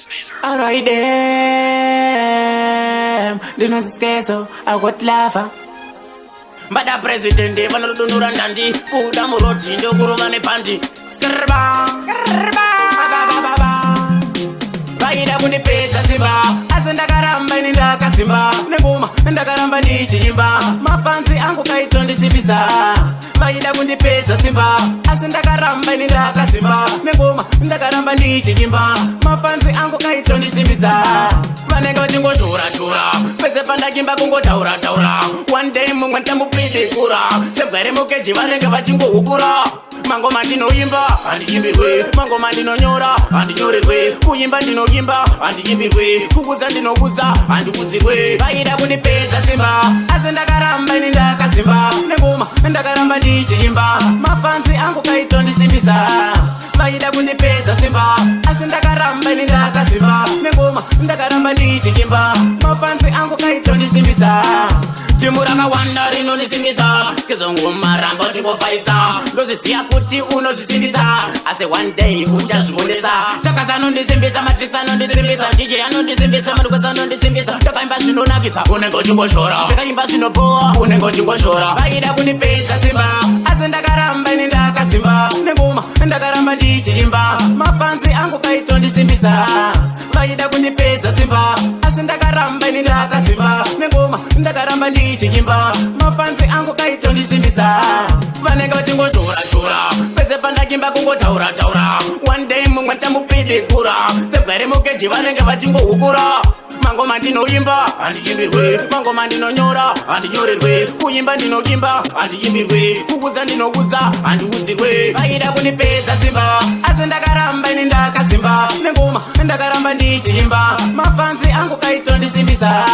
Alright them, do not scare so I got lava. Bada president vanodunura ndandi kuda muroti ndokurova nepandi skrba vaida kundipedza simba asi ndakaramba ini ndakasimba nengoma ndakaramba ndichiimba mafanzi angu kaitondisimbisa vaida kundipedza simba asi ndakaramba ini ndakasimba nengoma ndakaramba ndichiimba mafanzi angu kaitondisimbisa vanenge vachingozhura pese pandakimba kungotaura one day mumwe ndamupidikura sebwere mukeji vanenge vachingohukura mangoma ndinoimba handiimbirwe mangoma ndinonyora handinyorerwe kuimba ndinoimba handiimbirwe kukudza ndinokudza handiudzirwe vaida kundipedza simba asi ndakaramba ini ndakasimba nengoma ndakaramba ndichiimba mafanzi angu kaitondisimbisa vaida kundipedza simba asi ndakaramba ini ndakasimba nengoma ndakaramba ndichiimba mafanzi angu kaitondisimbisa timu rakawanda rinondisimbisa sikezongomaramba uchingofaisa ndozviziya kuti unozvisimbisa asi one day uchazvionesa takasa anondisimbisa matrix anondisimbisa dj anondisimbisa marukwesa anondisimbisa takaimba zvinonakisa unenge uchingoshora takaimba zvinopowa unenge uchingoshora vaida kundipedza simba asi ndakaramba ini ndakasimba nengoma ndakaramba ndichiimba mafanzi angu kaitondisimbisa vaida kundipedza simba asi ndakaramba ini ndakasimba nengoma ndakaramba ndichiimba mafanzi angu kaitondisimbisa vanenge vachingozhura pese pandakimba kungotaura one day mumwe chamupidikura sebwere mukeji vanenge vachingohukura mangoma ndinoimba handiimbirwe mangoma ndinonyora handinyorerwe kuimba ndinoimba handiimbirwe kukudza ndinokudza handiudzirwe vaida kundipedza simba asi ndakaramba ini ndakasimba nengoma ndakaramba ndichiimba mafanzi angu kaitondisimbisa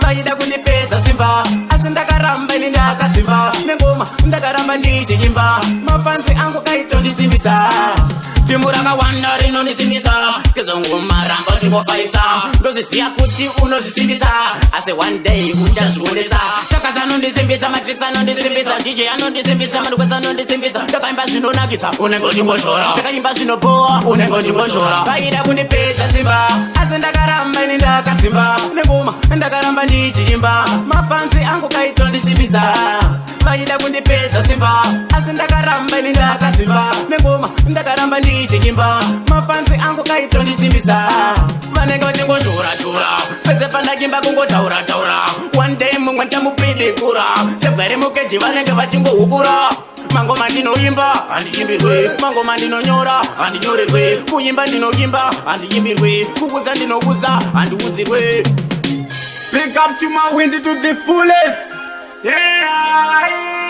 vaida kundipedza simba asi ndakaramba ini ndakasimba nengoma ndakaramba ndichiimba mafanzi angu kaitondisimbisa timu rakawanda rinondisimbisa sikezongomaramba uchingofaisa ndozviziya kuti unozvisimbisa asi one day uchazvionesa takasa anondisimbisa matrix anondisimbisa dj anondisimbisa marukwesa anondisimbisa takaimba zvinonakisa unenge uchingoshora takaimba zvinopowa unenge uchingoshora vaida kundipedza simba asi ndakaramba ini ndakasimba nengoma ndakaramba ndichiimba mafanzi angu kaitondisimbisa vaida kundipedza simba asi ndakaramba ini ndakasimba nengoma ndakaramba ndichiimba mafanzi angu kaitondisimbisa vanenge vachingozhura pese pandakimba kungotaura one day mumwe ndamupidikura sebwere mukeji vanenge vachingohukura mangoma ndinoimba handiimbirwe mangoma ndinonyora handinyorerwe kuimba ndinoimba handiimbirwe kukudza ndinokudza handiudzirwe. Pick up to my window to the fullest. Yeah.